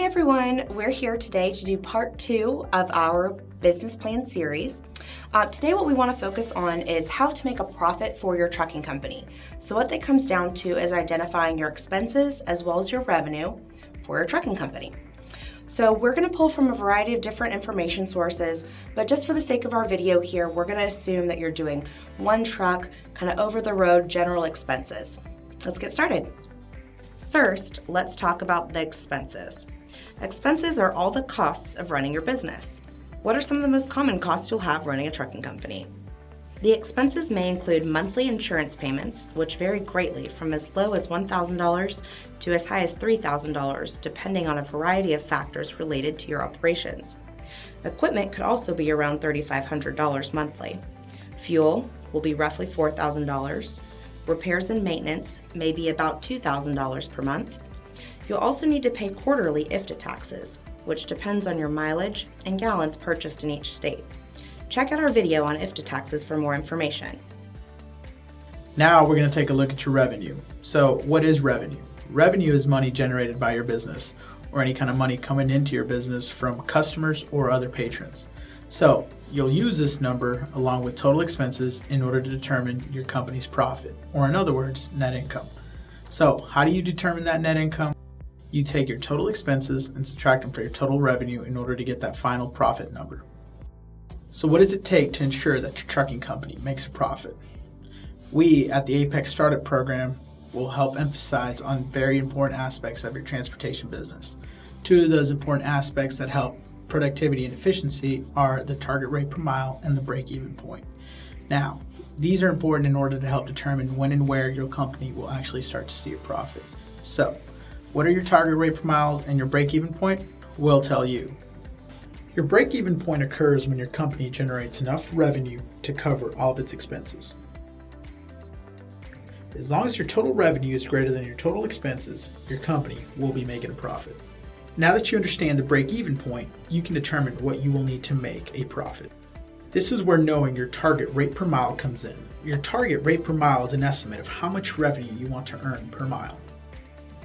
everyone, we're here today to do part 2 of our business plan series. Today what we want to focus on is how to make a profit for your trucking company. So what that comes down to is identifying your expenses as well as your revenue for your trucking company. So we're going to pull from a variety of different information sources, but just for the sake of our video here, we're going to assume that you're doing one truck, kind of over the road general expenses. Let's get started. First, let's talk about the expenses. Expenses are all the costs of running your business. What are some of the most common costs you'll have running a trucking company? The expenses may include monthly insurance payments, which vary greatly from as low as $1,000 to as high as $3,000, depending on a variety of factors related to your operations. Equipment could also be around $3,500 monthly. Fuel will be roughly $4,000. Repairs and maintenance may be about $2,000 per month. You'll also need to pay quarterly IFTA taxes, which depends on your mileage and gallons purchased in each state. Check out our video on IFTA taxes for more information. Now we're going to take a look at your revenue. So what is revenue? Revenue is money generated by your business, or any kind of money coming into your business from customers or other patrons. So you'll use this number along with total expenses in order to determine your company's profit, or in other words, net income. So how do you determine that net income? You take your total expenses and subtract them from your total revenue in order to get that final profit number. So what does it take to ensure that your trucking company makes a profit? We at the Apex Startup Program will help emphasize on very important aspects of your transportation business. Two of those important aspects that help productivity and efficiency are the target rate per mile and the break-even point. Now, these are important in order to help determine when and where your company will actually start to see a profit. So, what are your target rate per miles and your break-even point? We'll tell you. Your break-even point occurs when your company generates enough revenue to cover all of its expenses. As long as your total revenue is greater than your total expenses, your company will be making a profit. Now that you understand the break-even point, you can determine what you will need to make a profit. This is where knowing your target rate per mile comes in. Your target rate per mile is an estimate of how much revenue you want to earn per mile.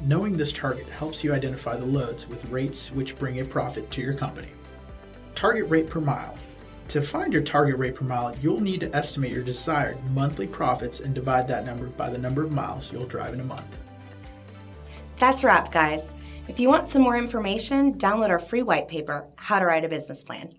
Knowing this target helps you identify the loads with rates which bring a profit to your company. Target rate per mile. To find your target rate per mile, you'll need to estimate your desired monthly profits and divide that number by the number of miles you'll drive in a month. That's a wrap, guys. If you want some more information, download our free white paper, How to Write a Business Plan.